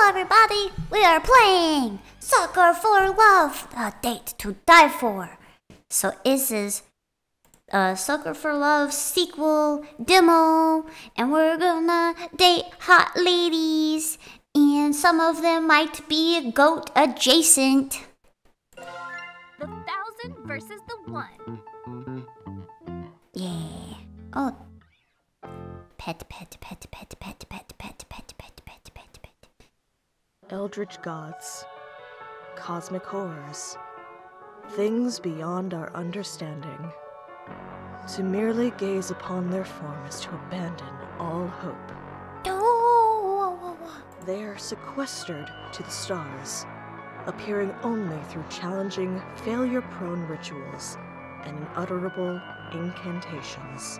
Hello everybody, we are playing Soccer for Love, a date to die for. So this is Soccer for Love sequel demo, and we're gonna date hot ladies, and some of them might be goat adjacent. The 1,000 versus the 1. Yeah. Oh. Pet, pet, pet, pet, pet, pet, pet, pet, pet, pet, pet, pet. Eldritch gods, cosmic horrors, things beyond our understanding. To merely gaze upon their form is to abandon all hope. They are sequestered to the stars, appearing only through challenging, failure-prone rituals and unutterable incantations.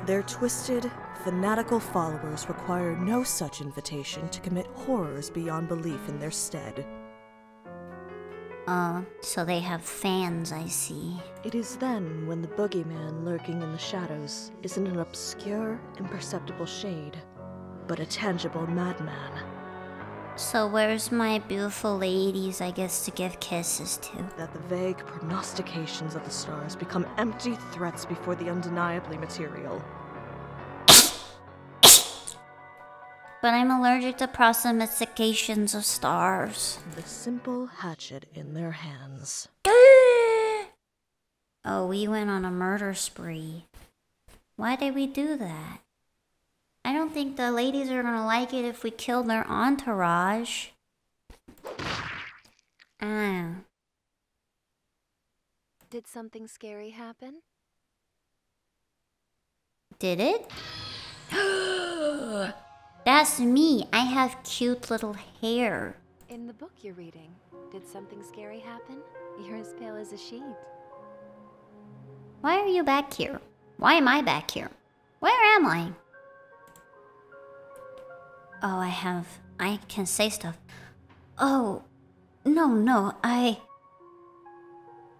Their twisted, fanatical followers require no such invitation to commit horrors beyond belief in their stead. So they have fans, I see. It is then when the boogeyman lurking in the shadows isn't an obscure, imperceptible shade, but a tangible madman. So where's my beautiful ladies, I guess, to give kisses to? That the vague prognostications of the stars become empty threats before the undeniably material. But I'm allergic to prognostications of stars. The simple hatchet in their hands. Oh, we went on a murder spree. Why did we do that? I don't think the ladies are gonna like it if we kill their entourage. Did something scary happen? Did it? That's me. I have cute little hair. In the book you're reading, did something scary happen? You're as pale as a sheet. Why are you back here? Why am I back here? Where am I? Oh, I can say stuff. Oh, no, I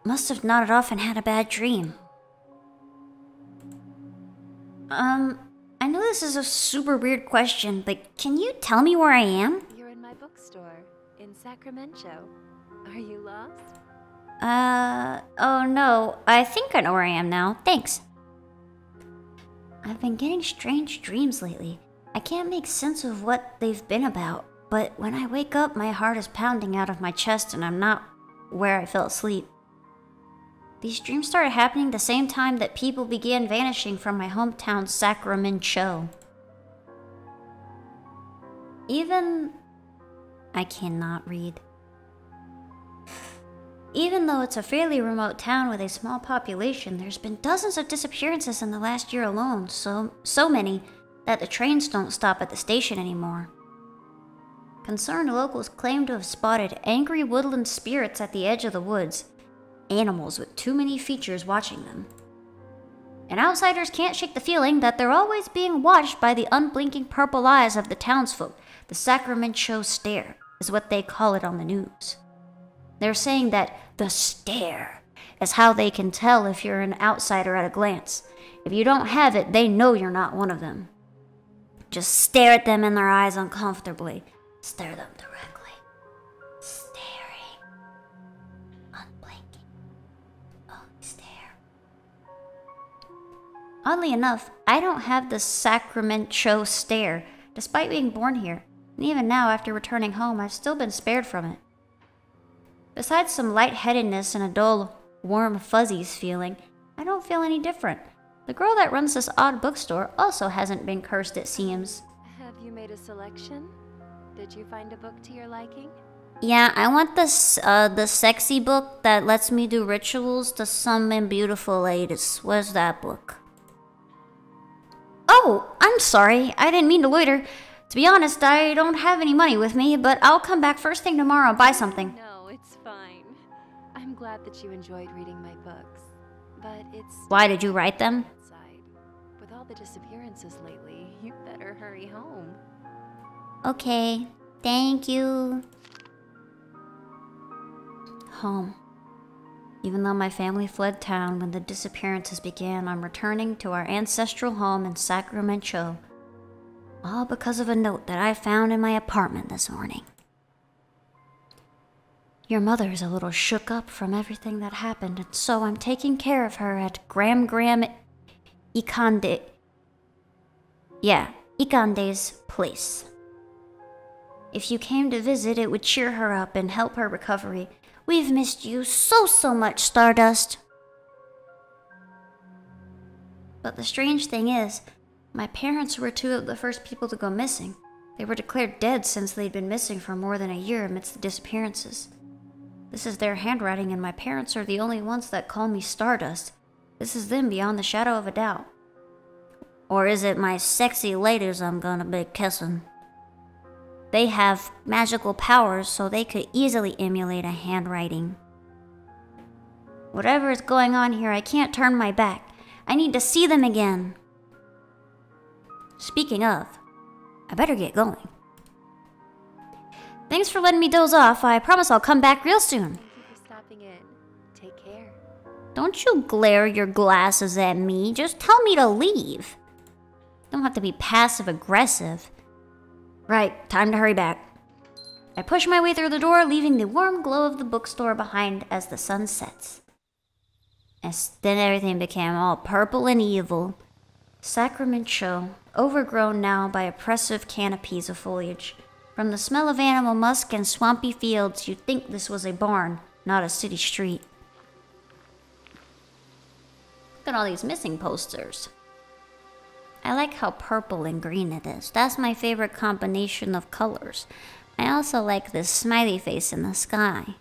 must have nodded off and had a bad dream. I know this is a super weird question, but can you tell me where I am? You're in my bookstore, in Sacramento. Are you lost? Oh no, I think I know where I am now. Thanks. I've been getting strange dreams lately. I can't make sense of what they've been about, but when I wake up, my heart is pounding out of my chest and I'm not where I fell asleep. These dreams started happening the same time that people began vanishing from my hometown, Sacramento. I cannot read. Even though it's a fairly remote town with a small population, there's been dozens of disappearances in the last year alone, so many that the trains don't stop at the station anymore. Concerned locals claim to have spotted angry woodland spirits at the edge of the woods, animals with too many features watching them. And outsiders can't shake the feeling that they're always being watched by the unblinking purple eyes of the townsfolk. The Sacramento stare is what they call it on the news. They're saying that the stare is how they can tell if you're an outsider at a glance. If you don't have it, they know you're not one of them. Just stare at them in their eyes uncomfortably. Stare them directly. Staring. Unblinking. Oh, stare. Oddly enough, I don't have the Sacramento stare, despite being born here. And even now, after returning home, I've still been spared from it. Besides some lightheadedness and a dull, warm fuzzies feeling, I don't feel any different. The girl that runs this odd bookstore also hasn't been cursed, it seems. Have you made a selection? Did you find a book to your liking? Yeah, I want the sexy book that lets me do rituals to summon beautiful ladies. Where's that book? Oh, I'm sorry. I didn't mean to loiter. To be honest, I don't have any money with me, but I'll come back first thing tomorrow and buy something. No, it's fine. I'm glad that you enjoyed reading my books, but it's... Why did you write them? Outside. With all the disappearances lately, you better hurry home. Okay, thank you. Home. Even though my family fled town when the disappearances began, I'm returning to our ancestral home in Sacramento. All because of a note that I found in my apartment this morning. Your mother is a little shook up from everything that happened, and so I'm taking care of her at Gram Ikande's place. If you came to visit, it would cheer her up and help her recovery. We've missed you so much, Stardust. But the strange thing is, my parents were two of the first people to go missing. They were declared dead since they'd been missing for more than a year amidst the disappearances. This is their handwriting, and my parents are the only ones that call me Stardust. This is them beyond the shadow of a doubt. Or is it my sexy ladies I'm gonna be kissing? They have magical powers, so they could easily emulate a handwriting. Whatever is going on here, I can't turn my back. I need to see them again. Speaking of, I better get going. Thanks for letting me doze off. I promise I'll come back real soon. Thank you for stopping in. Take care. Don't you glare your glasses at me. Just tell me to leave. Don't have to be passive-aggressive. Right, time to hurry back. I push my way through the door, leaving the warm glow of the bookstore behind as the sun sets. Then everything became all purple and evil. Sacramento, overgrown now by oppressive canopies of foliage. From the smell of animal musk and swampy fields, you'd think this was a barn, not a city street. Look at all these missing posters. I like how purple and green it is. That's my favorite combination of colors. I also like this smiley face in the sky.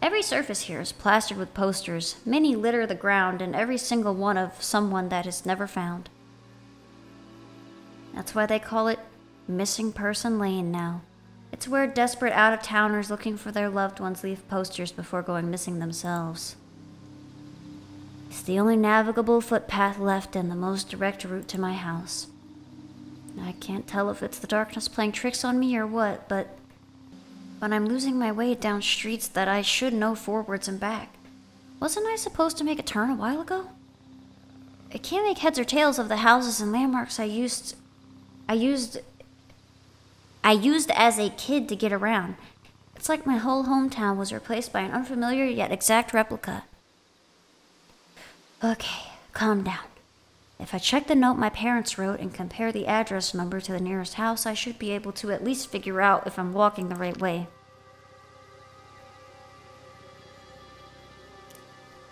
Every surface here is plastered with posters. Many litter the ground, and every single one of someone that is never found. That's why they call it Missing Person Lane now. It's where desperate out-of-towners looking for their loved ones leave posters before going missing themselves. It's the only navigable footpath left and the most direct route to my house. I can't tell if it's the darkness playing tricks on me or what, but I'm losing my way down streets that I should know forwards and back. Wasn't I supposed to make a turn a while ago? I can't make heads or tails of the houses and landmarks I used as a kid to get around. It's like my whole hometown was replaced by an unfamiliar yet exact replica. Okay, calm down. If I check the note my parents wrote and compare the address number to the nearest house, I should be able to at least figure out if I'm walking the right way.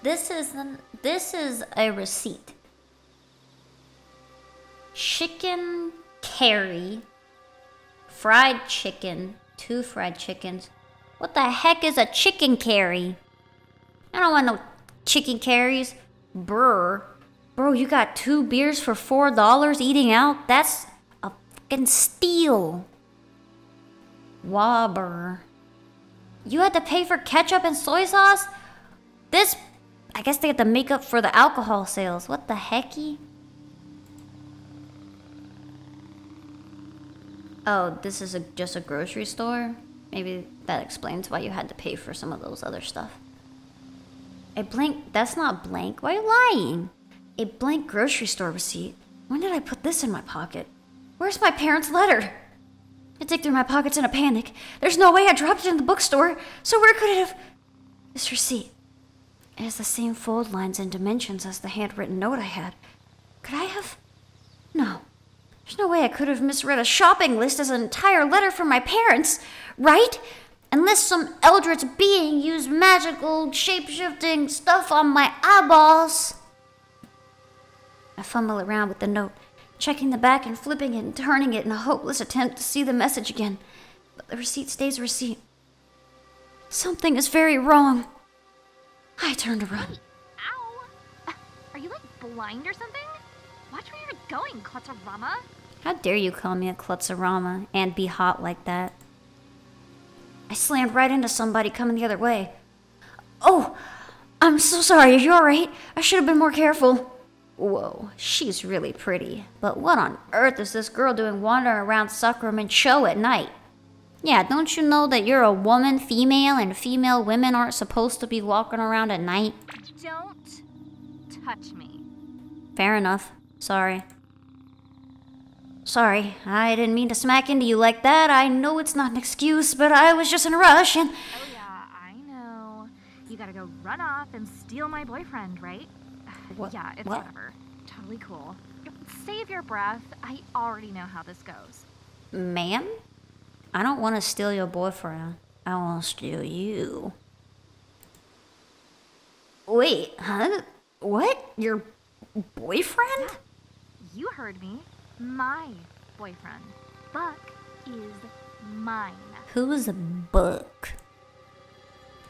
This is a receipt. Chicken curry, fried chicken, 2 fried chickens. What the heck is a chicken curry? I don't want no chicken curries. Brr. Bro, you got 2 beers for $4 eating out? That's a fucking steal. Wobber. You had to pay for ketchup and soy sauce? I guess they had to make up for the alcohol sales. What the hecky? Oh, this is just a grocery store? Maybe that explains why you had to pay for some of those other stuff. That's not blank. Why are you lying? A blank grocery store receipt. When did I put this in my pocket? Where's my parents' letter? I dig through my pockets in a panic. There's no way I dropped it in the bookstore. So where could it have... This receipt. It has the same fold lines and dimensions as the handwritten note I had. Could I have... No. There's no way I could have misread a shopping list as an entire letter from my parents, right? Unless some eldritch being used magical, shape-shifting stuff on my eyeballs. I fumble around with the note, checking the back and flipping it and turning it in a hopeless attempt to see the message again. But the receipt stays a receipt. Something is very wrong. I turn to run. Ow! Are you, like, blind or something? Watch where you're going, Klutzarama. How dare you call me a Klutzarama and be hot like that? I slammed right into somebody coming the other way. Oh, I'm so sorry. Are you alright? I should have been more careful. Whoa, she's really pretty. But what on earth is this girl doing wandering around Sacramento at night? Yeah, don't you know that you're a woman, female, and female women aren't supposed to be walking around at night? Don't touch me. Fair enough. Sorry. Sorry, I didn't mean to smack into you like that. I know it's not an excuse, but I was just in a rush and... Oh yeah, I know. You gotta go run off and steal my boyfriend, right? What? Yeah, it's What? whatever. Totally cool. Save your breath. I already know how this goes. Ma'am? I don't want to steal your boyfriend. I want to steal you. Wait, huh? What? Your boyfriend? You heard me. My boyfriend. Buck is mine. Who's Buck?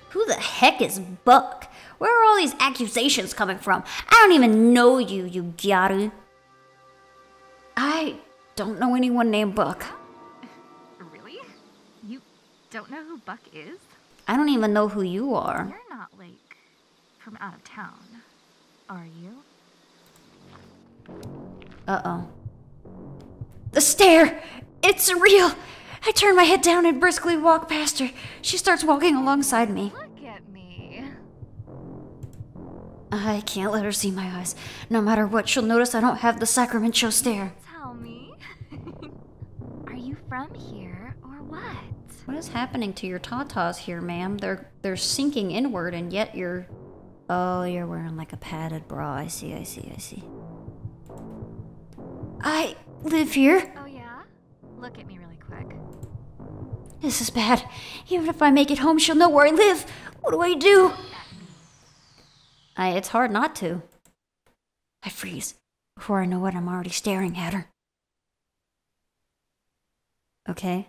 Who the heck is Buck? Where are all these accusations coming from? I don't even know you, you gyaru. I don't know anyone named Buck. Really? You don't know who Buck is? I don't even know who you are. You're not, like, from out of town, are you? Uh-oh. The stare! It's real! I turn my head down and briskly walk past her. She starts walking alongside me. Look at me. I can't let her see my eyes. No matter what, she'll notice I don't have the Sacramento stare. Tell me. Are you from here or what? What is happening to your tatas here, ma'am? They're sinking inward, and yet you're... Oh, you're wearing like a padded bra. I see. I live here. Oh yeah? Look at me really quick. This is bad. Even if I make it home, she'll know where I live. What do I do? It's hard not to. I freeze. Before I know it, I'm already staring at her. Okay.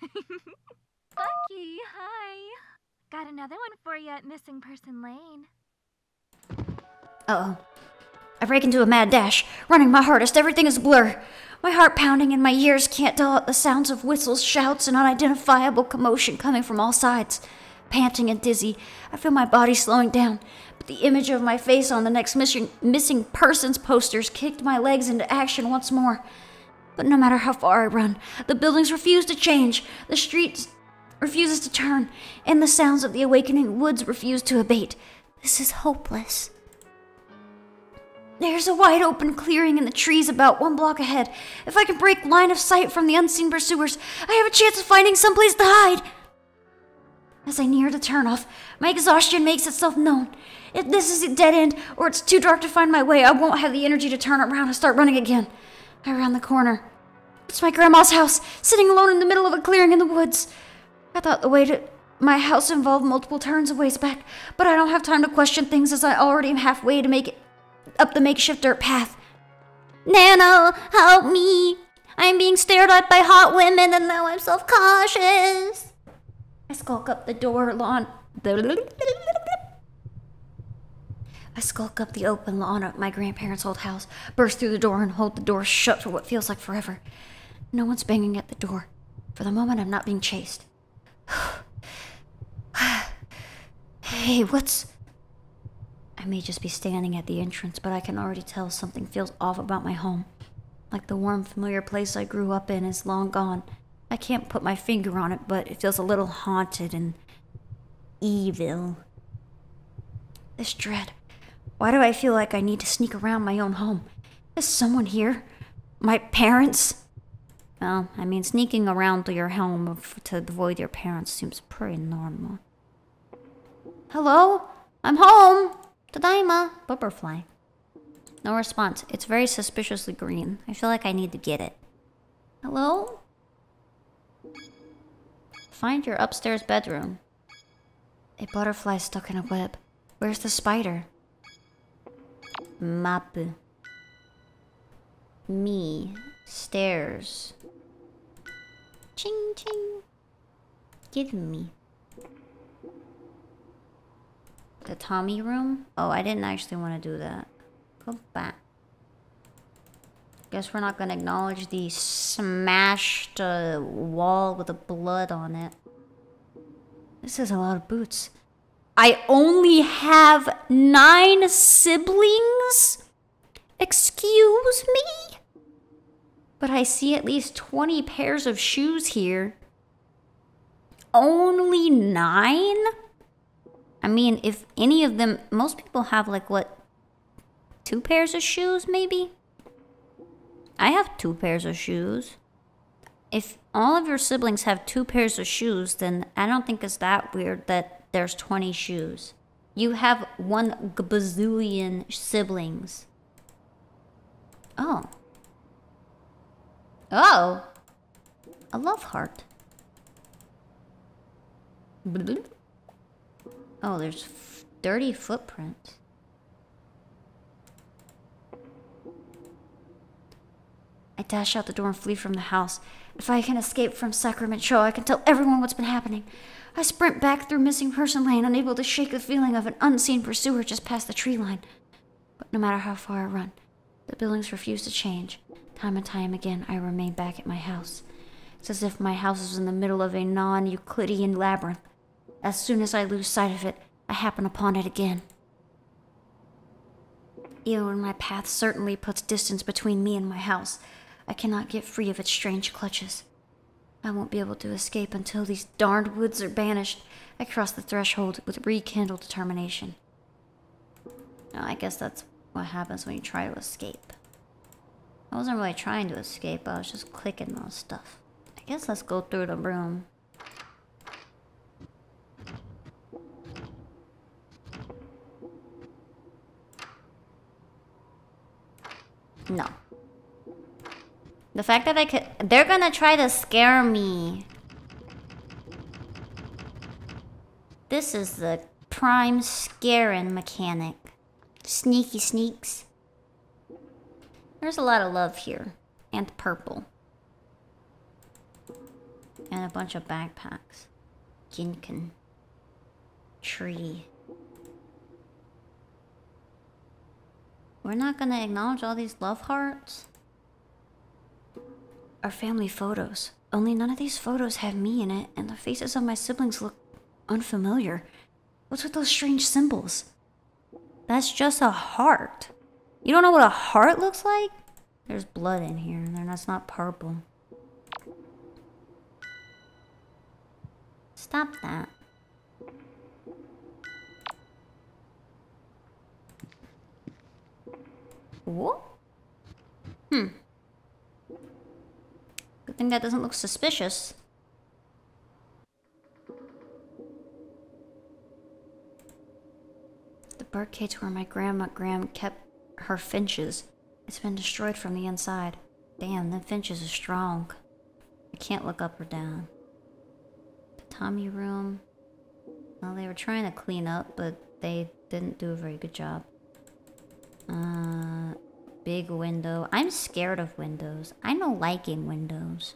Bucky, hi. Got another one for you at Missing Person Lane. Uh-oh. I break into a mad dash, running my hardest. Everything is a blur. My heart pounding and my ears can't dull out the sounds of whistles, shouts, and unidentifiable commotion coming from all sides. Panting and dizzy, I feel my body slowing down, but the image of my face on the next missing persons posters kicked my legs into action once more. But no matter how far I run, the buildings refuse to change, the streets refuses to turn, and the sounds of the awakening woods refuse to abate. This is hopeless. There's a wide open clearing in the trees about 1 block ahead. If I can break line of sight from the unseen pursuers, I have a chance of finding someplace to hide. As I near the turnoff, my exhaustion makes itself known. If this is a dead end, or it's too dark to find my way, I won't have the energy to turn around and start running again. I round the corner. It's my grandma's house, sitting alone in the middle of a clearing in the woods. I thought the way to my house involved multiple turns a ways back, but I don't have time to question things as I already am halfway to make it up the makeshift dirt path. Nana, help me! I'm being stared at by hot women and now I'm self-cautious. I skulk up the open lawn of my grandparents' old house, burst through the door and hold the door shut for what feels like forever. No one's banging at the door. For the moment, I'm not being chased. Hey, what's... I may just be standing at the entrance, but I can already tell something feels off about my home. Like the warm, familiar place I grew up in is long gone. I can't put my finger on it, but it feels a little haunted and evil. This dread. Why do I feel like I need to sneak around my own home? Is someone here? My parents? Well, I mean, sneaking around to your home to avoid your parents seems pretty normal. Hello? I'm home! Tadaima! Butterfly. No response. It's very suspiciously green. I feel like I need to get it. Hello? Find your upstairs bedroom. A butterfly stuck in a web. Where's the spider? Mapu. Me. Stairs. Ching ching. Give me. The Tommy room? Oh, I didn't actually want to do that. Go back. Guess we're not gonna acknowledge the smashed wall with the blood on it. This is a lot of boots. I only have 9 siblings? Excuse me? But I see at least 20 pairs of shoes here. Only 9? I mean, if any of them... Most people have, like, what? 2 pairs of shoes, maybe? I have 2 pairs of shoes. If all of your siblings have 2 pairs of shoes, then I don't think it's that weird that there's 20 shoes. You have 1 bazillion siblings. Oh. Oh. A love heart. Oh, there's dirty footprints. I dash out the door and flee from the house. If I can escape from Sacramento, I can tell everyone what's been happening. I sprint back through Missing Person Lane, unable to shake the feeling of an unseen pursuer just past the tree line. But no matter how far I run, the buildings refuse to change. Time and time again, I remain back at my house. It's as if my house is in the middle of a non-Euclidean labyrinth. As soon as I lose sight of it, I happen upon it again. Even when my path certainly puts distance between me and my house, I cannot get free of its strange clutches. I won't be able to escape until these darned woods are banished. I cross the threshold with rekindled determination. Now, I guess that's what happens when you try to escape. I wasn't really trying to escape, I was just clicking on stuff. I guess let's go through the room. No. The fact that I could... They're gonna try to scare me. This is the prime scaring mechanic. Sneaky sneaks. There's a lot of love here. And purple. And a bunch of backpacks. Ginkin. Tree. We're not gonna acknowledge all these love hearts? Our family photos. Only none of these photos have me in it, and the faces of my siblings look unfamiliar. What's with those strange symbols? That's just a heart. You don't know what a heart looks like? There's blood in here, and that's not purple. Stop that. What? Good thing that doesn't look suspicious. The birdcage where my grandma kept her finches. It's been destroyed from the inside. Damn, them finches are strong. I can't look up or down. The Tommy room. Well, they were trying to clean up, but they didn't do a very good job. Big window. I'm scared of windows. I don't like in windows.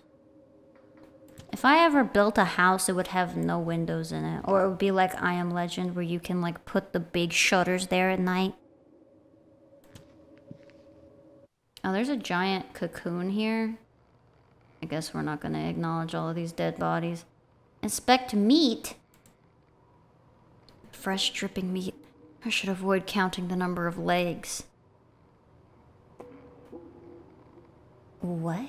If I ever built a house, it would have no windows in it. Or it would be like I Am Legend, where you can like put the big shutters there at night. Oh, there's a giant cocoon here. I guess we're not going to acknowledge all of these dead bodies. Inspect meat. Fresh dripping meat. I should avoid counting the number of legs. What?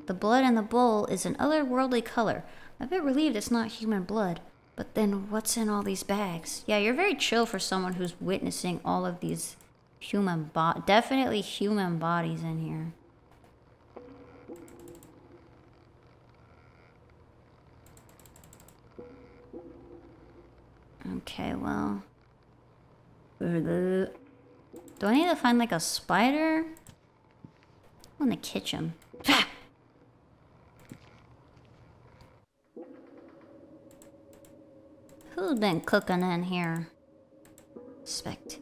The blood in the bowl is an otherworldly color. I'm a bit relieved it's not human blood. But then what's in all these bags? Yeah, you're very chill for someone who's witnessing all of these definitely human bodies in here. Okay, well. Do I need to find like a spider? I'm in the kitchen. Who's been cooking in here? Inspect.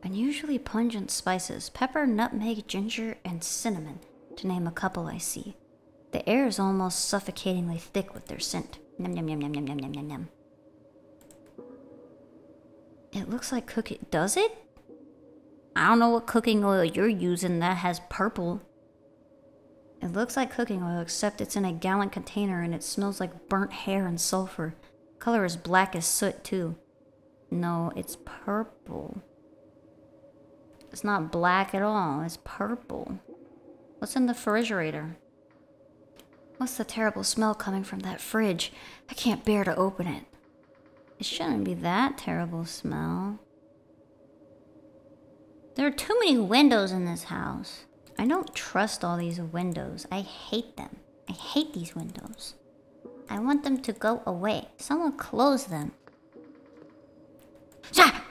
Unusually pungent spices. Pepper, nutmeg, ginger, and cinnamon. To name a couple I see. The air is almost suffocatingly thick with their scent. Yum yum yum yum yum yum yum yum yum. It looks like cooking... Does it? I don't know what cooking oil you're using that has purple. It looks like cooking oil, except it's in a gallon container and it smells like burnt hair and sulfur. Color is black as soot, too. No, it's purple. It's not black at all. It's purple. What's in the refrigerator? What's the terrible smell coming from that fridge? I can't bear to open it. It shouldn't be that terrible smell. There are too many windows in this house. I don't trust all these windows. I hate them. I hate these windows. I want them to go away. Someone close them. Ah!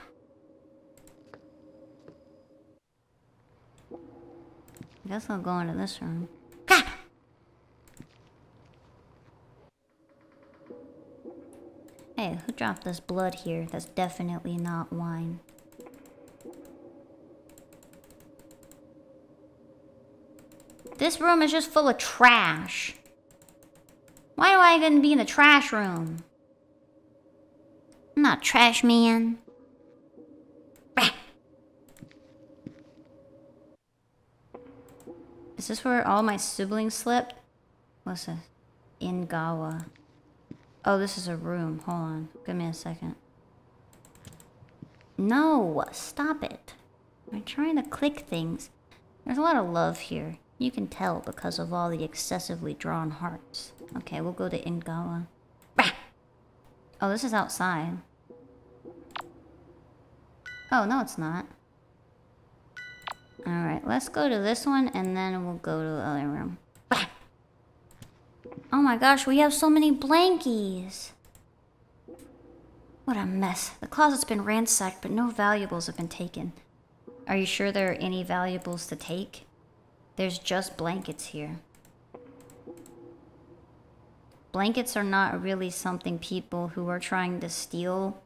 I guess I'll go into this room. Ah! Hey, who dropped this blood here? That's definitely not wine. This room is just full of trash. Why do I even be in the trash room? I'm not trash man. Bah! Is this where all my siblings slept? What's this? Ingawa. Oh, this is a room. Hold on. Give me a second. No! Stop it. I'm trying to click things. There's a lot of love here. You can tell because of all the excessively drawn hearts. Okay, we'll go to Ingawa. Bah! Oh, this is outside. Oh, no, it's not. Alright, let's go to this one and then we'll go to the other room. Bah! Oh my gosh, we have so many blankies. What a mess. The closet's been ransacked, but no valuables have been taken. Are you sure there are any valuables to take? There's just blankets here. Blankets are not really something people who are trying to steal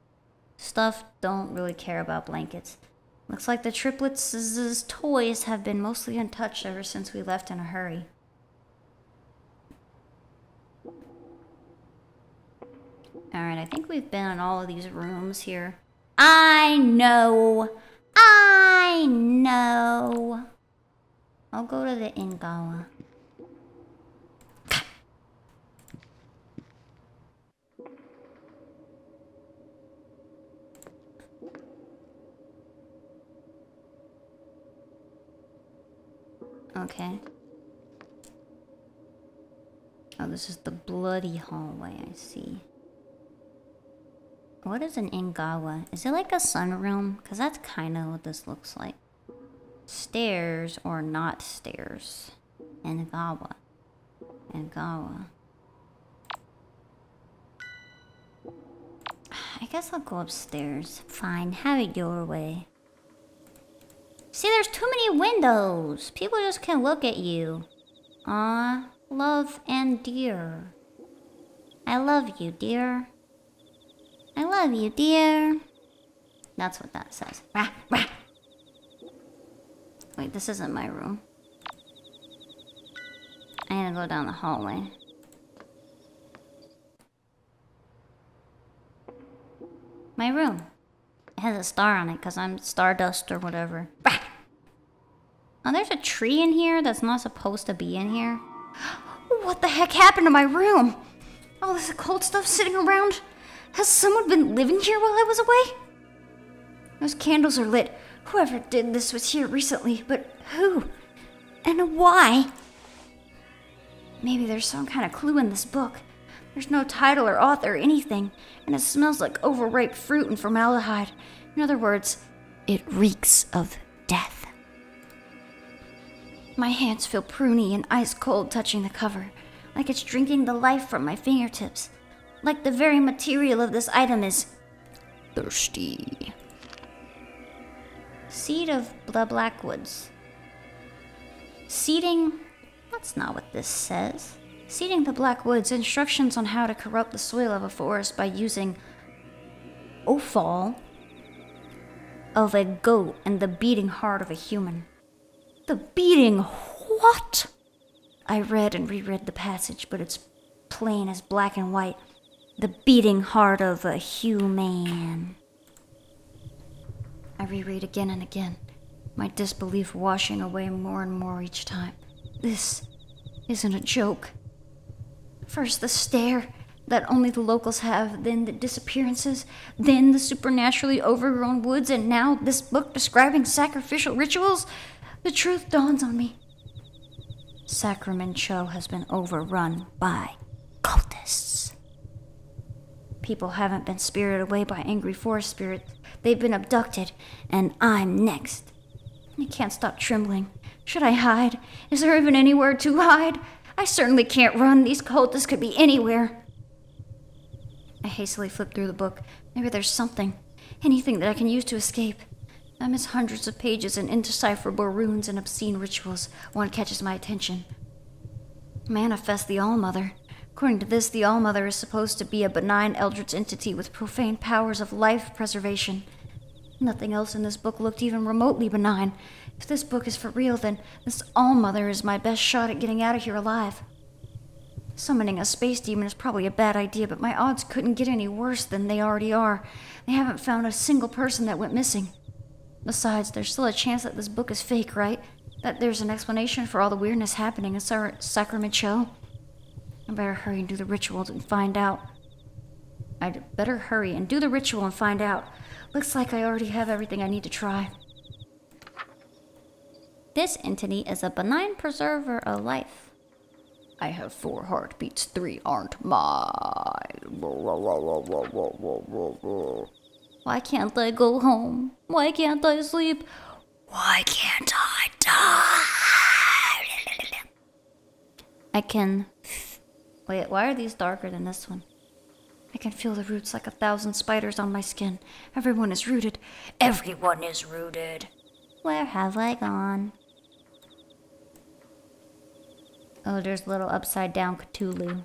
stuff don't really care about blankets. Looks like the triplets' toys have been mostly untouched ever since we left in a hurry. Alright, I think we've been in all of these rooms here. I know! I know! I'll go to the Ingawa. Okay. Oh, this is the bloody hallway, I see. What is an Ingawa? Is it like a sunroom? Because that's kind of what this looks like. Stairs or not stairs. Ingawa. Ingawa. I guess I'll go upstairs. Fine, have it your way. See, there's too many windows. People just can look at you. Aw, love and dear. I love you, dear. I love you, dear. That's what that says. Rah, rah. Wait, this isn't my room. I need to go down the hallway. My room. It has a star on it because I'm Stardust or whatever. Rah. Oh, there's a tree in here that's not supposed to be in here. What the heck happened to my room? All this occult stuff sitting around? Has someone been living here while I was away? Those candles are lit. Whoever did this was here recently, but who? And why? Maybe there's some kind of clue in this book. There's no title or author or anything, and it smells like overripe fruit and formaldehyde. In other words, it reeks of death. My hands feel pruny and ice cold touching the cover, like it's drinking the life from my fingertips. Like the very material of this item is thirsty. Seed of the Blackwoods. Seeding... That's not what this says. Seeding the Blackwoods, instructions on how to corrupt the soil of a forest by using offal of a goat and the beating heart of a human. The beating what? I read and reread the passage, but it's plain as black and white. The beating heart of a human. I reread again and again, my disbelief washing away more and more each time. This isn't a joke. First the stare that only the locals have, then the disappearances, then the supernaturally overgrown woods, and now this book describing sacrificial rituals. The truth dawns on me. Sacramento has been overrun by cultists. People haven't been spirited away by angry forest spirits. They've been abducted, and I'm next. I can't stop trembling. Should I hide? Is there even anywhere to hide? I certainly can't run. These cultists could be anywhere. I hastily flip through the book. Maybe there's something. Anything that I can use to escape. Amidst hundreds of pages and indecipherable runes and obscene rituals, one catches my attention. Manifest the All-Mother. According to this, the All-Mother is supposed to be a benign eldritch entity with profane powers of life preservation. Nothing else in this book looked even remotely benign. If this book is for real, then this All-Mother is my best shot at getting out of here alive. Summoning a space demon is probably a bad idea, but my odds couldn't get any worse than they already are. They haven't found a single person that went missing. Besides, there's still a chance that this book is fake, right? That there's an explanation for all the weirdness happening in Sacrament Show. I better hurry and do the ritual and find out. I'd better hurry and do the ritual and find out. Looks like I already have everything I need to try. This entity is a benign preserver of life. I have 4 heartbeats, 3 aren't mine. Why can't I go home? Why can't I sleep? Why can't I die? I can... Wait, why are these darker than this one? I can feel the roots like 1,000 spiders on my skin. Everyone is rooted. Everyone is rooted. Where have I gone? Oh, there's little upside down Cthulhu.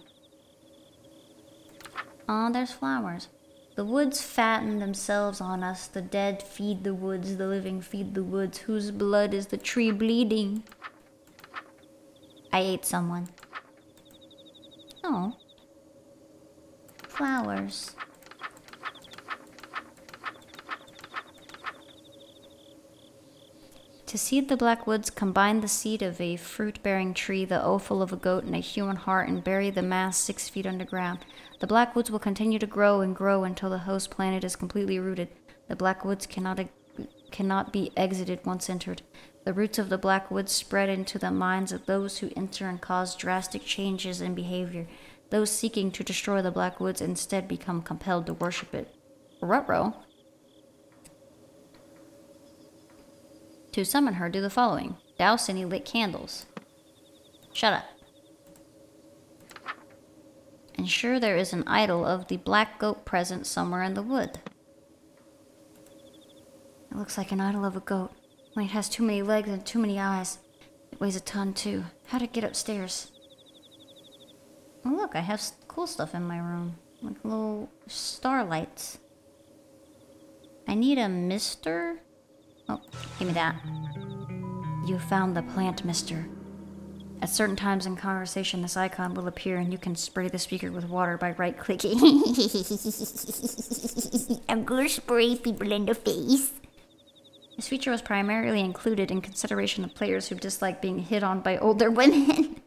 Oh, there's flowers. The woods fatten themselves on us. The dead feed the woods. The living feed the woods. Whose blood is the tree bleeding? I ate someone. Oh. Flowers. To seed the black woods, combine the seed of a fruit-bearing tree, the offal of a goat, and a human heart, and bury the mass 6 feet underground. The black woods will continue to grow and grow until the host planet is completely rooted. The black woods cannot be exited once entered. The roots of the black woods spread into the minds of those who enter and cause drastic changes in behavior. Those seeking to destroy the black woods instead become compelled to worship it. Ruh-roh. To summon her, do the following. Douse any lit candles. Shut up. Ensure there is an idol of the black goat present somewhere in the wood. It looks like an idol of a goat. Only it has too many legs and too many eyes. It weighs a ton too. How'd it get upstairs? Oh look, I have cool stuff in my room. Like little starlights. I need a mister? Oh, give me that. You found the plant, mister. At certain times in conversation, this icon will appear and you can spray the speaker with water by right-clicking. I'm gonna spray people in the face. This feature was primarily included in consideration of players who dislike being hit on by older women.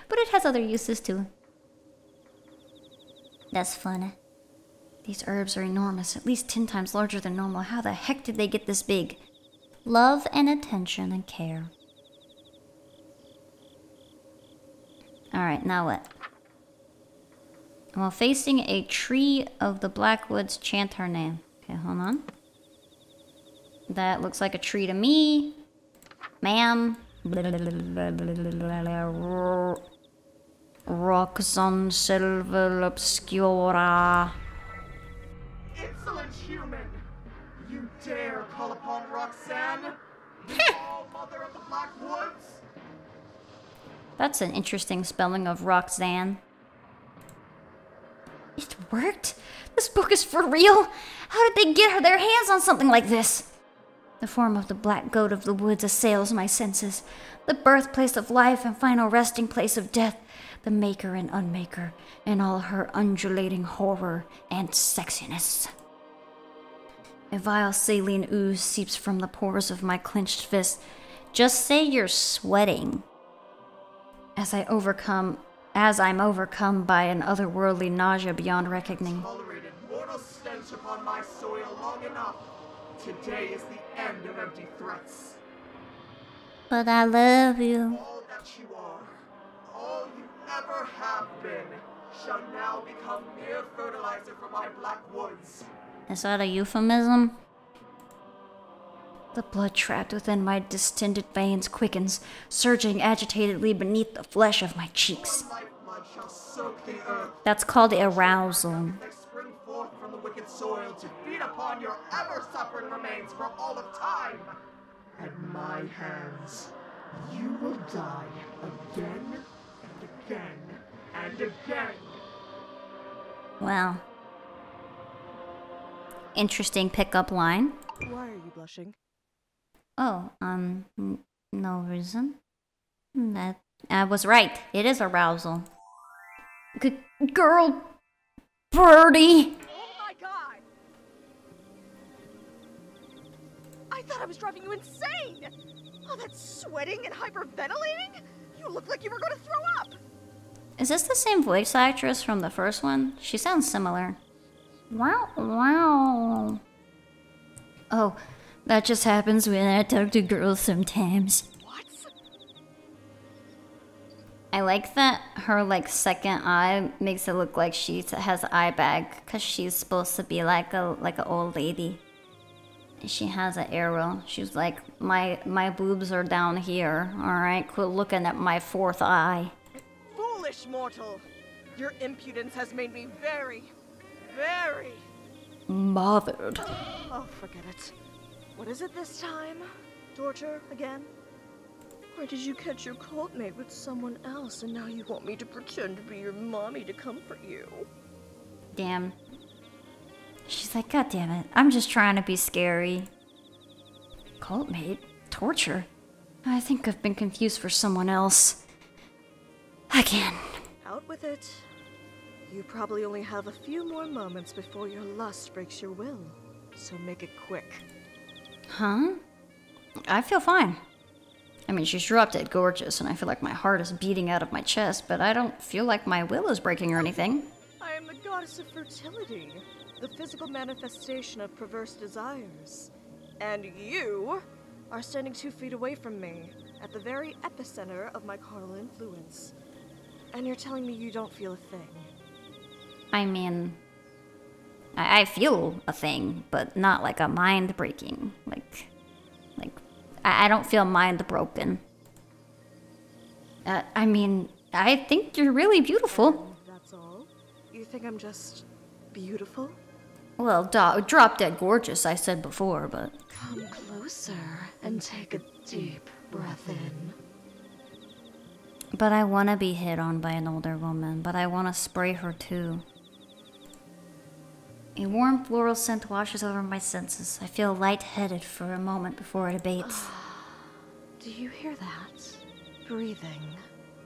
But it has other uses too. That's fun. These herbs are enormous, at least 10 times larger than normal. How the heck did they get this big? Love and attention and care. Alright, now what? While facing a tree of the Blackwoods, chant her name. Okay, hold on. That looks like a tree to me. Ma'am. Roxanne Silver Obscura. Insolent human! You dare call upon Roxanne? The All-Mother of the Blackwoods? That's an interesting spelling of Roxanne. It worked? This book is for real? How did they get their hands on something like this? The form of the black goat of the woods assails my senses. The birthplace of life and final resting place of death. The maker and unmaker, in all her undulating horror and sexiness. A vile saline ooze seeps from the pores of my clenched fist. Just say you're sweating. As I'm overcome by an otherworldly nausea beyond reckoning. Tolerated mortal stench upon my soil long enough. Today is the end of empty threats. But I love you. All that you are, all you ever have been, shall now become mere fertilizer for my black woods. Is that a euphemism? The blood trapped within my distended veins quickens, surging agitatedly beneath the flesh of my cheeks. Lifeblood shall soak the earth. That's called arousal. They spring forth from the wicked soil to feed upon your ever-suffering remains for all of time. At my hands, you will die again and again and again. Well, interesting pickup line. Why are you blushing? Oh, no reason. That I was right. It is arousal. Good girl, birdie. Oh my god! I thought I was driving you insane! All that sweating and hyperventilating? You look like you were gonna throw up! Is this the same voice actress from the first one? She sounds similar. Wow, wow. Oh, that just happens when I talk to girls sometimes. What? I like that her like second eye makes it look like she has an eye bag because she's supposed to be like an old lady. And she has an arrow. She's like, my boobs are down here. All right, quit looking at my fourth eye. Foolish mortal! Your impudence has made me very, very... Bothered. Oh, forget it. What is it this time? Torture again? Or did you catch your cult mate with someone else and now you want me to pretend to be your mommy to comfort you? Damn. She's like, God damn it, I'm just trying to be scary. Cult mate? Torture? I think I've been confused for someone else. Again. Out with it. You probably only have a few more moments before your lust breaks your will. So make it quick. Huh? I feel fine. I mean, she's drop dead gorgeous, and I feel like my heart is beating out of my chest, but I don't feel like my will is breaking or anything. I am the goddess of fertility, the physical manifestation of perverse desires. And you are standing 2 feet away from me, at the very epicenter of my carnal influence. And you're telling me you don't feel a thing. I mean, I feel a thing, but not like a mind breaking. Like, I don't feel mind broken. I mean, I think you're really beautiful. And that's all? You think I'm just beautiful? Well, drop dead gorgeous, I said before, but... Come closer and take a deep breath in. But I want to be hit on by an older woman, but I want to spray her too. A warm floral scent washes over my senses. I feel lightheaded for a moment before it abates. Do you hear that? Breathing.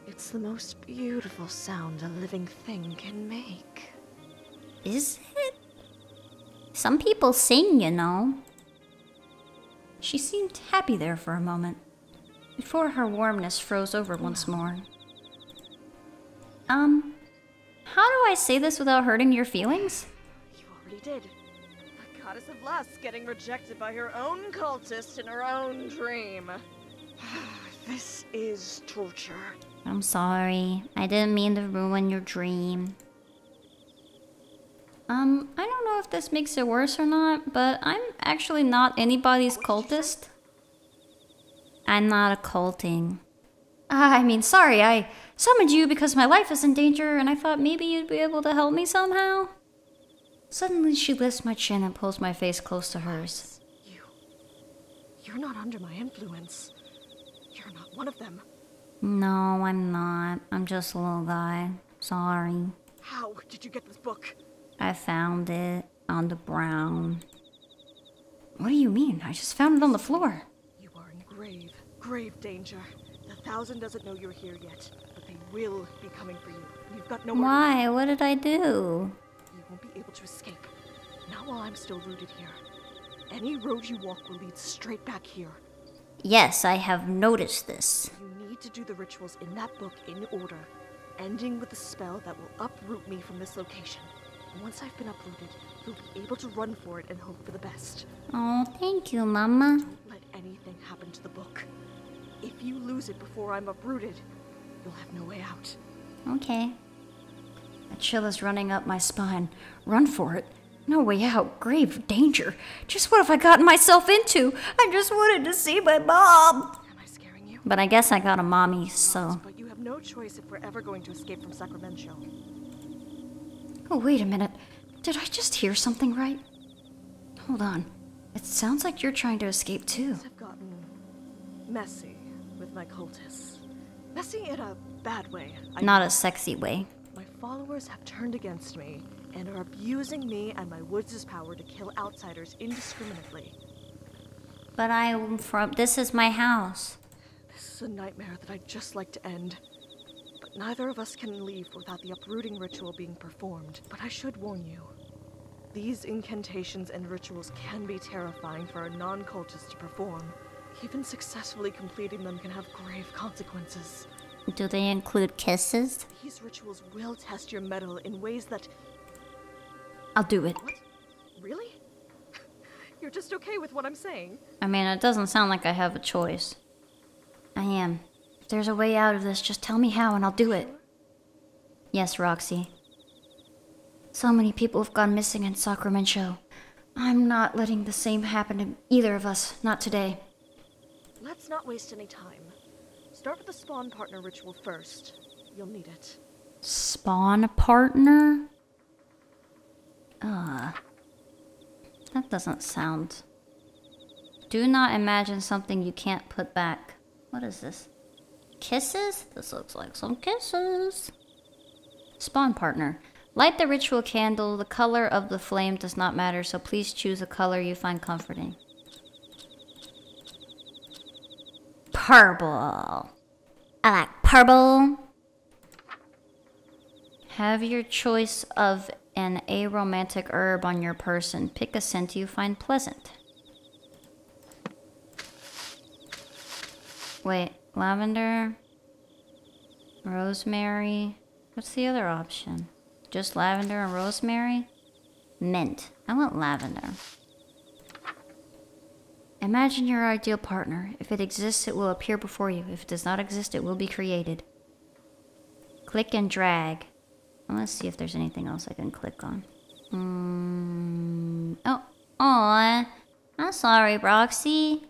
It's the most beautiful sound a living thing can make. Is it? Some people sing, you know. She seemed happy there for a moment, before her warmness froze over once more. How do I say this without hurting your feelings? You already did. The goddess of lust getting rejected by her own cultist in her own dream. This is torture. I'm sorry. I didn't mean to ruin your dream. I don't know if this makes it worse or not, but I'm actually not anybody's cultist. I'm not occulting. I mean, sorry, I summoned you because my life is in danger and I thought maybe you'd be able to help me somehow. Suddenly she lifts my chin and pulls my face close to hers. You're not under my influence. You're not one of them. No, I'm not. I'm just a little guy. Sorry. How did you get this book? I found it on the ground. What do you mean? I just found it on the floor. You are in grave danger. The Thousand doesn't know you're here yet, but they will be coming for you. You've got nowhere. Why? What did I do? You won't be able to escape. Not while I'm still rooted here. Any road you walk will lead straight back here. Yes, I have noticed this. You need to do the rituals in that book in order, ending with a spell that will uproot me from this location. And once I've been uprooted, you'll be able to run for it and hope for the best. Oh, thank you, Mama. Don't let anything happen to the book. If you lose it before I'm uprooted, you'll have no way out. Okay. A chill is running up my spine. Run for it. No way out. Grave danger. Just what have I gotten myself into? I just wanted to see my mom. Am I scaring you? But I guess I got a mommy, so... But you have no choice if we're ever going to escape from Sacramento. Oh, wait a minute. Did I just hear something right? Hold on. It sounds like you're trying to escape too. I've gotten messy with my cultists. Messy in a bad way. Not a sexy way. My followers have turned against me and are abusing me and my woods' power to kill outsiders indiscriminately. But this is my house. This is a nightmare that I'd just like to end. But neither of us can leave without the uprooting ritual being performed. But I should warn you. These incantations and rituals can be terrifying for a non-cultist to perform. Even successfully completing them can have grave consequences. Do they include kisses? These rituals will test your mettle in ways that... I'll do it. What? Really? You're just okay with what I'm saying? I mean, it doesn't sound like I have a choice. I am. If there's a way out of this, just tell me how and I'll do it. Yes, Roxy. So many people have gone missing in Sacramento. I'm not letting the same happen to either of us. Not today. Let's not waste any time. Start with the spawn partner ritual first. You'll need it. Spawn partner? That doesn't sound... Do not imagine something you can't put back. What is this? Kisses? This looks like some kisses. Spawn partner. Light the ritual candle. The color of the flame does not matter, so please choose a color you find comforting. Purple. I like purple. Have your choice of an aromatic herb on your person. Pick a scent you find pleasant. Wait, lavender, rosemary. What's the other option? Just lavender and rosemary? Mint. I want lavender. Imagine your ideal partner. If it exists, it will appear before you. If it does not exist, it will be created. Click and drag. Well, let's see if there's anything else I can click on. Oh, aw. I'm sorry, Roxy.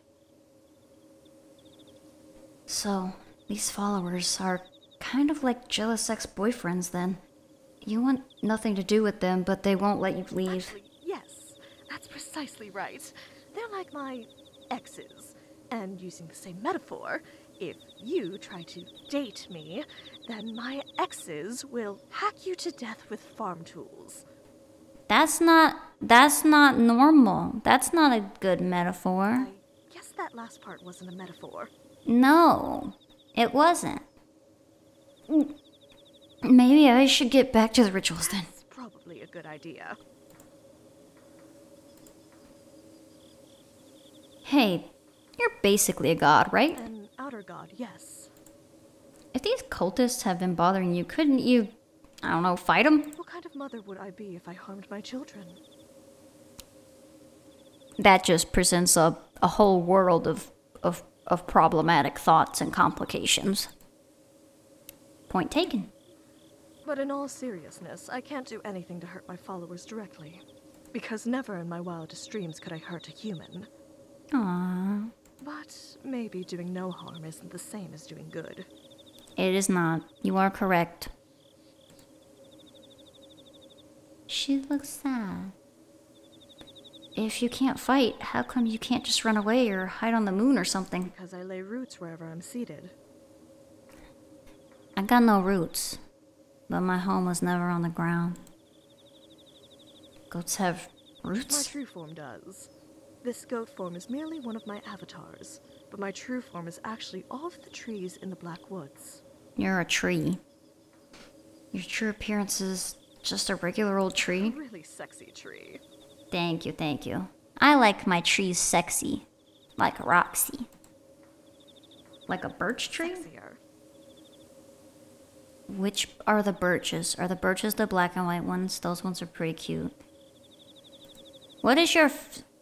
So, these followers are kind of like jealous ex-boyfriends then. You want nothing to do with them, but they won't let you leave. Actually, yes, that's precisely right. They're like my exes. And using the same metaphor, if you try to date me, then my exes will hack you to death with farm tools. That's not normal. That's not a good metaphor. I guess that last part wasn't a metaphor. No, it wasn't. Maybe I should get back to the rituals then. It's probably a good idea. Hey, you're basically a god, right? An outer god, yes. If these cultists have been bothering you, couldn't you, I don't know, fight them? What kind of mother would I be if I harmed my children? That just presents a whole world of problematic thoughts and complications. Point taken. But in all seriousness, I can't do anything to hurt my followers directly. Because never in my wildest dreams could I hurt a human. Aww. But maybe doing no harm isn't the same as doing good. It is not. You are correct. She looks sad. If you can't fight, how come you can't just run away or hide on the moon or something? Because I lay roots wherever I'm seated. I got no roots, but my home was never on the ground. Goats have My roots? true form does. This goat form is merely one of my avatars, but my true form is actually all of the trees in the Black Woods. You're a tree. Your true appearance is just a regular old A tree? really sexy tree. Thank you, thank you. I like my trees sexy. Like Roxy. Like a birch tree? Sexier. Which are the birches? Are the birches the black and white ones? Those ones are pretty cute. What is your...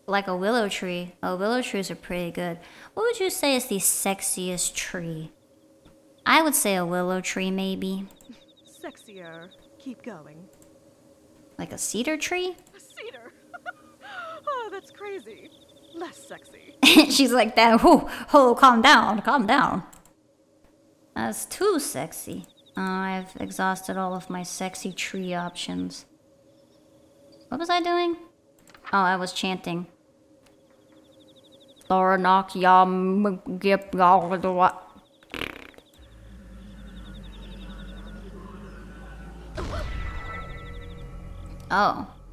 like a willow tree? Oh, willow trees are pretty good. What would you say is the sexiest tree? I would say a willow tree, maybe. Sexier. Keep going. Like a cedar tree? A cedar. Oh, that's crazy. Less sexy. She's like that. Oh, calm down, calm down. That's too sexy. I've exhausted all of my sexy tree options. What was I doing? Oh, I was chanting. Oh,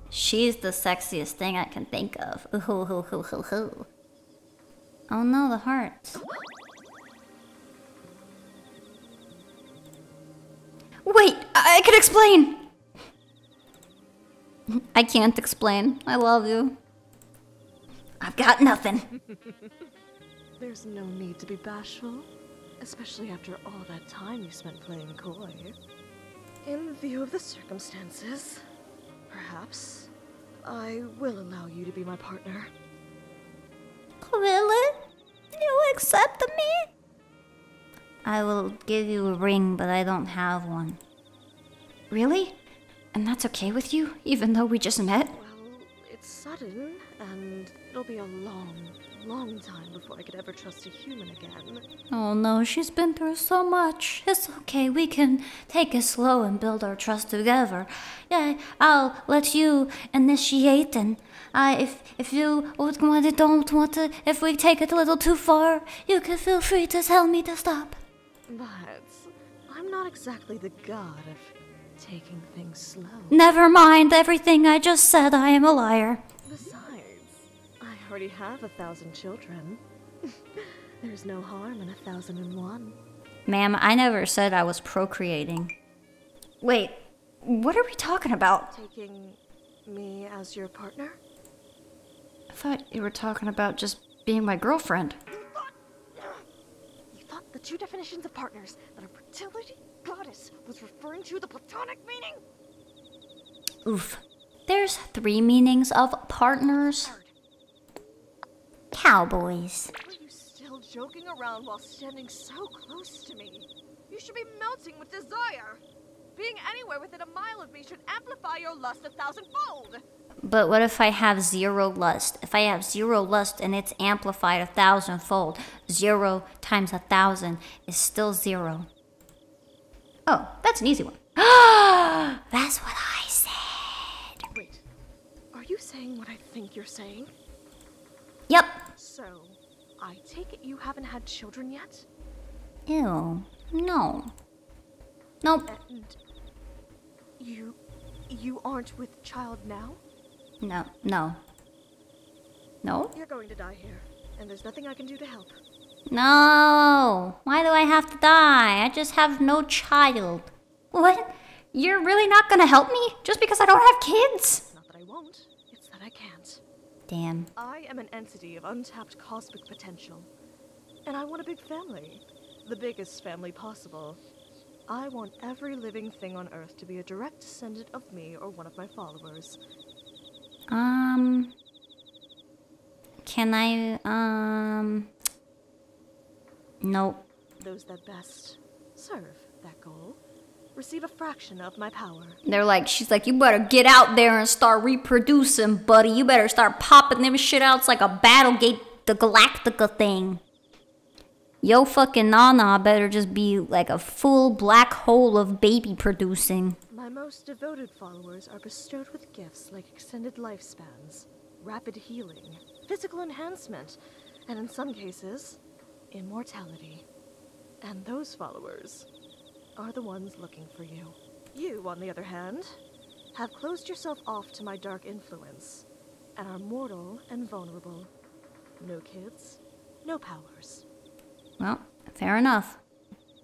she's the sexiest thing I can think of. Oh no, the hearts. Wait, I can explain! I can't explain. I love you. I've got nothing. There's no need to be bashful, especially after all that time you spent playing coy. In view of the circumstances, perhaps I will allow you to be my partner. Really? You accept me? I will give you a ring, but I don't have one. Really? And that's okay with you, even though we just met? Well, it's sudden, and it'll be a long time before I could ever trust a human again. Oh no, she's been through so much. It's okay, we can take it slow and build our trust together. Yeah, I'll let you initiate, and if you don't want to, if we take it a little too far, you can feel free to tell me to stop. But I'm not exactly the god of taking things slow. Never mind everything I just said, I am a liar. Besides, I already have 1,000 children. There's no harm in 1,001. Ma'am, I never said I was procreating. Wait, what are we talking about? Taking me as your partner? I thought you were talking about just being my girlfriend. You thought the two definitions of partners that a fertility goddess was referring to the platonic meaning? Oof. There's 3 meanings of partners. Cowboys. Are you still joking around while standing so close to me? You should be melting with desire. Being anywhere within a mile of me should amplify your lust 1,000-fold. But what if I have 0 lust? If I have 0 lust and it's amplified 1,000-fold, 0 times 1,000 is still 0. Oh, that's an easy one. That's what I said. Wait, are you saying what I think you're saying? Yep. So, I take it you haven't had children yet? Ew. No. Nope. And you aren't with child now? No. No. No? You're going to die here, and there's nothing I can do to help. No. Why do I have to die? I just have no child. What? You're really not gonna help me? Just because I don't have kids? Not that I won't, it's that I can't. Damn. I am an entity of untapped cosmic potential, and I want a big family. The biggest family possible. I want every living thing on Earth to be a direct descendant of me or one of my followers. Can I, Nope. Those that best serve that goal receive a fraction of my power. She's like, you better get out there and start reproducing, buddy. You better start popping them shit out. It's like a Battlegate, the Galactica thing. Yo fucking Nana better just be like a full black hole of baby producing. My most devoted followers are bestowed with gifts like extended lifespans, rapid healing, physical enhancement, and in some cases, immortality. And those followers are the ones looking for you. You, on the other hand, have closed yourself off to my dark influence, and are mortal and vulnerable. No kids, no powers. Well, fair enough.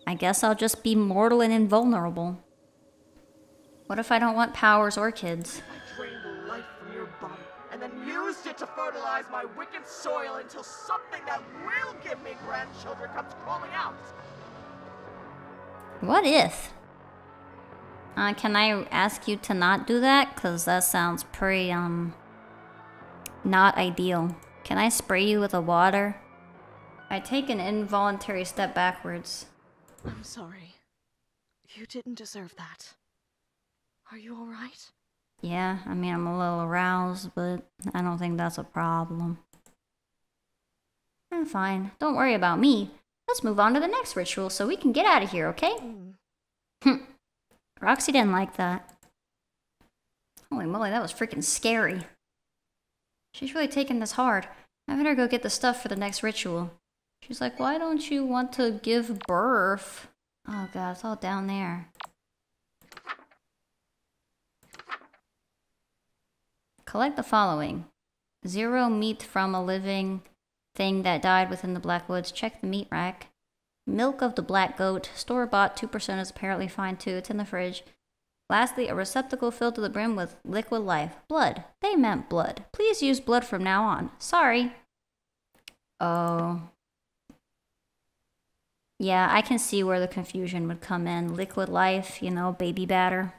I guess I'll just be mortal and invulnerable. What if I don't want powers or kids? I drained the life from your body and then used it to fertilize my wicked soil until something that will give me grandchildren comes crawling out. What if? Can I ask you to not do that? Because that sounds pretty, not ideal. Can I spray you with a water? I take an involuntary step backwards. I'm sorry. You didn't deserve that. Are you alright? Yeah, I mean, I'm a little aroused, but I don't think that's a problem. I'm fine. Don't worry about me. Let's move on to the next ritual so we can get out of here, okay? Roxy didn't like that. Holy moly, that was freaking scary. She's really taking this hard. I better go get the stuff for the next ritual. She's like, why don't you want to give birth? Oh god, it's all down there. Collect the following. 0 meat from a living thing that died within the Black Woods. Check the meat rack. Milk of the black goat. Store-bought, 2% is apparently fine too. It's in the fridge. Lastly, a receptacle filled to the brim with liquid life. Blood. They meant blood. Please use blood from now on. Sorry. Oh. Yeah, I can see where the confusion would come in. Liquid life, you know, baby batter.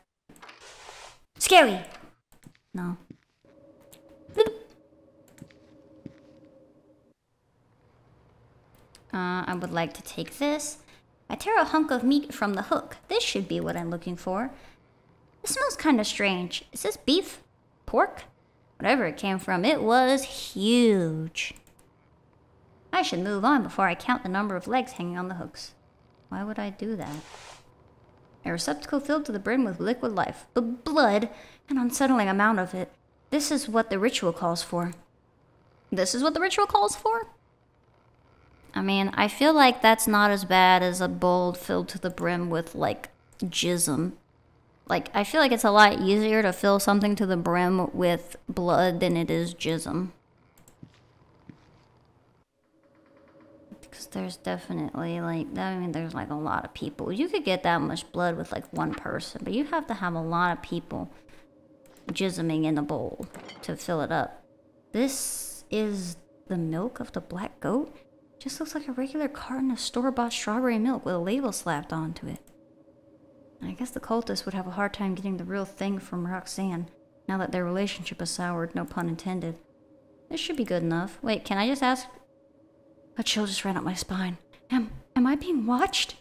Scary! No. I would like to take this. I tear a hunk of meat from the hook. This should be what I'm looking for. It smells kind of strange. Is this beef? Pork? Whatever it came from, it was huge. I should move on before I count the number of legs hanging on the hooks. Why would I do that? A receptacle filled to the brim with liquid life. But blood, an unsettling amount of it. This is what the ritual calls for. This is what the ritual calls for? I mean, I feel like that's not as bad as a bowl filled to the brim with, like, jism. Like, I feel like it's a lot easier to fill something to the brim with blood than it is jism. Because there's definitely, like, I mean, there's, like, a lot of people. You could get that much blood with, like, one person, but you have to have a lot of people jisming in a bowl to fill it up. This is the milk of the black goat? Just looks like a regular carton of store-bought strawberry milk with a label slapped onto it. I guess the cultists would have a hard time getting the real thing from Roxanne, now that their relationship is soured, no pun intended. This should be good enough. Wait, can I just ask? A chill just ran up my spine. Am I being watched?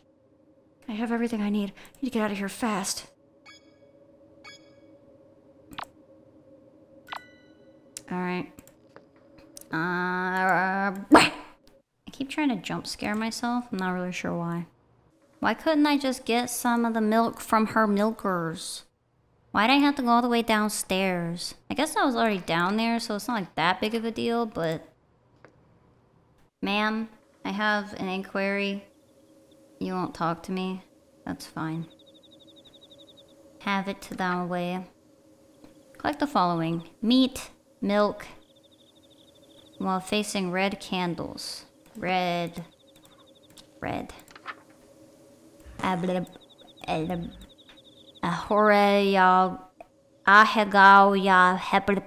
I have everything I need. I need to get out of here fast. Alright. I keep trying to jump scare myself. I'm not really sure why. Why couldn't I just get some of the milk from her milkers? Why'd I have to go all the way downstairs? I guess I was already down there, so it's not like that big of a deal, but... Ma'am, I have an inquiry. You won't talk to me? That's fine. Have it to thou away. Collect the following. Meat, milk, while facing red candles. Red. Ahore ya ahegao ya heble.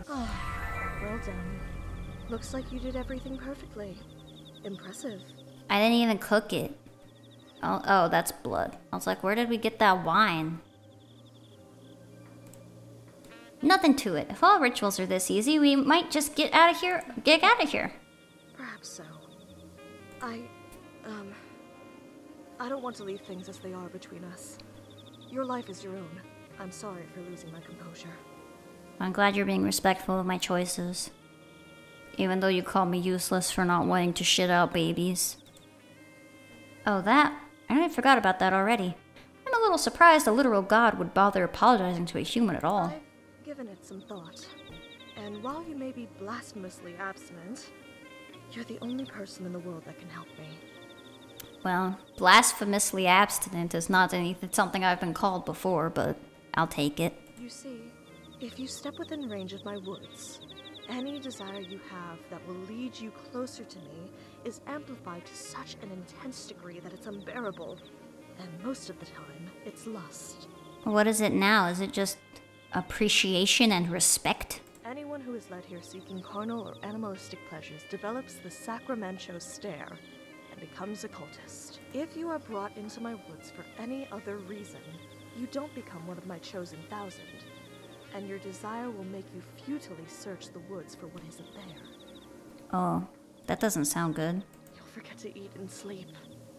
Well done. Looks like you did everything perfectly. Impressive. I didn't even cook it. Oh, that's blood. I was like, where did we get that wine? Nothing to it. If all rituals are this easy, we might just get out of here. Get out of here. Perhaps so. I don't want to leave things as they are between us. Your life is your own. I'm sorry for losing my composure. I'm glad you're being respectful of my choices. Even though you called me useless for not wanting to shit out babies. Oh, that? I forgot about that already. I'm a little surprised a literal god would bother apologizing to a human at all. I've given it some thought. And while you may be blasphemously abstinent, you're the only person in the world that can help me. Well, blasphemously abstinent is not something I've been called before, but I'll take it. You see, if you step within range of my woods, any desire you have that will lead you closer to me is amplified to such an intense degree that it's unbearable. And most of the time, it's lust. What is it now? Is it just appreciation and respect? Anyone who is led here seeking carnal or animalistic pleasures develops the sacramento stare and becomes a cultist. If you are brought into my woods for any other reason, you don't become one of my chosen 1,000. And your desire will make you futilely search the woods for what isn't there. Oh, that doesn't sound good. You'll forget to eat and sleep.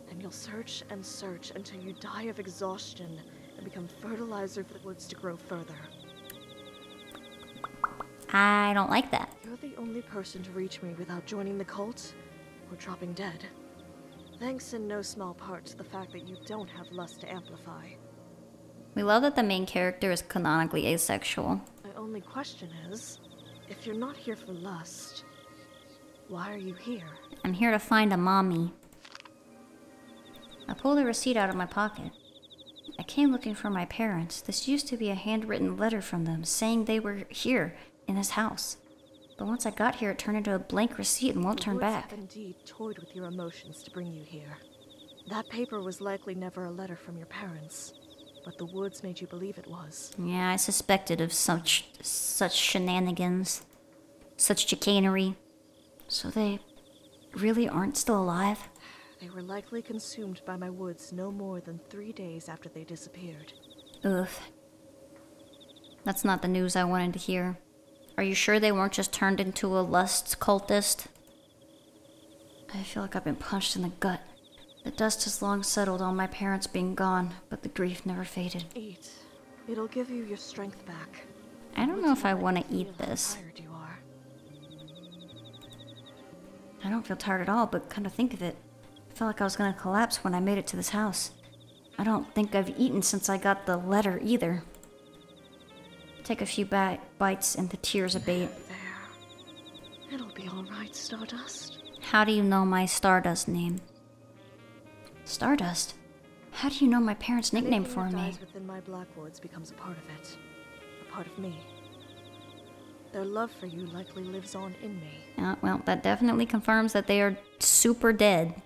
And you'll search and search until you die of exhaustion and become fertilizer for the woods to grow further. I don't like that. You're the only person to reach me without joining the cult or dropping dead. Thanks in no small part to the fact that you don't have lust to amplify. We love that the main character is canonically asexual. My only question is, if you're not here for lust, why are you here? I'm here to find a mommy. I pulled a receipt out of my pocket. I came looking for my parents. This used to be a handwritten letter from them saying they were here in this house. But once I got here, it turned into a blank receipt and won't turn back. The woods have indeed toyed with your emotions to bring you here. That paper was likely never a letter from your parents, but the woods made you believe it was. Yeah, I suspected of such shenanigans, such chicanery. So they really aren't still alive? They were likely consumed by my woods no more than 3 days after they disappeared. Ugh. That's not the news I wanted to hear. Are you sure they weren't just turned into a lust cultist? I feel like I've been punched in the gut. The dust has long settled on my parents being gone, but the grief never faded. Eat. It'll give you your strength back. I don't know if I want to eat this. How tired you are. I don't feel tired at all, but come to think of it, I felt like I was going to collapse when I made it to this house. I don't think I've eaten since I got the letter either. Take a few bites and the tears abate. There. It'll be all right, Stardust. How do you know my Stardust name? Stardust? How do you know my parents' nickname Anything for that me? dies within my Blackwoods becomes a part of it. A part of me. Their love for you likely lives on in me. Well, that definitely confirms that they are super dead.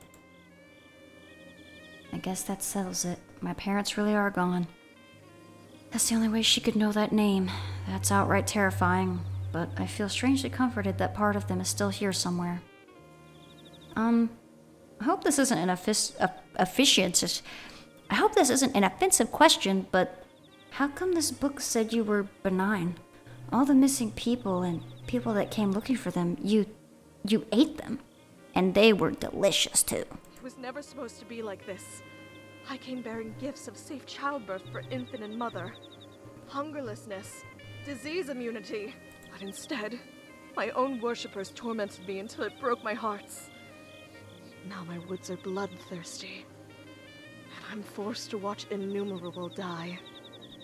I guess that settles it. My parents really are gone. That's the only way she could know that name. That's outright terrifying, but I feel strangely comforted that part of them is still here somewhere. I hope this isn't an I hope this isn't an offensive question, but how come this book said you were benign? All the missing people and people that came looking for them, you ate them. And they were delicious too. It was never supposed to be like this. I came bearing gifts of safe childbirth for infant and mother, hungerlessness, disease immunity. But instead, my own worshippers tormented me until it broke my hearts. Now my woods are bloodthirsty, and I'm forced to watch innumerable die.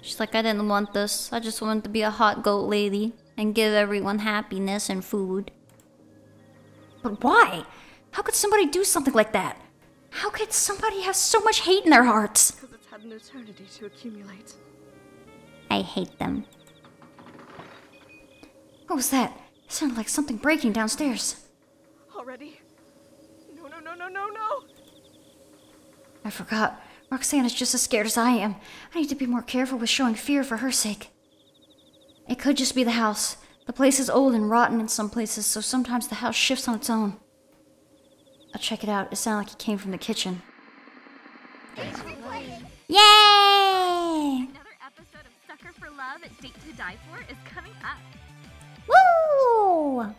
She's like, I didn't want this. I just wanted to be a hot goat lady and give everyone happiness and food. But why? How could somebody do something like that? How could somebody have so much hate in their hearts? Because it's had an eternity to accumulate. I hate them. What was that? It sounded like something breaking downstairs. Already? No. I forgot. Roxanne is just as scared as I am. I need to be more careful with showing fear for her sake. It could just be the house. The place is old and rotten in some places, so sometimes the house shifts on its own. I'll check it out. It sounded like it came from the kitchen. Yay! Another episode of Sucker for Love at Date to Die For is coming up. Woo!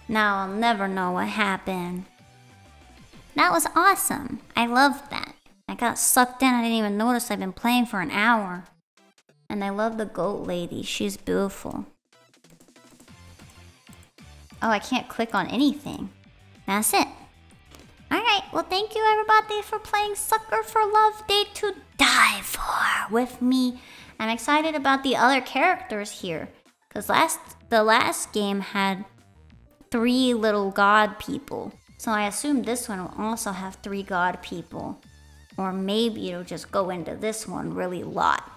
Now I'll never know what happened. That was awesome. I loved that. I got sucked in. I didn't even notice I've been playing for an hour. And I love the goat lady. She's beautiful. Oh, I can't click on anything. That's it. Alright, well thank you everybody for playing Sucker for Love Date to Die For with me. I'm excited about the other characters here. Because the last game had 3 little god people. So I assume this one will also have 3 god people. Or maybe it'll just go into this one really lot.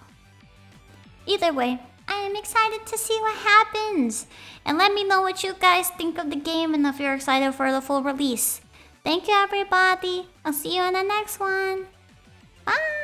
Either way, I am excited to see what happens. And let me know what you guys think of the game and if you're excited for the full release. Thank you everybody. I'll see you in the next one. Bye!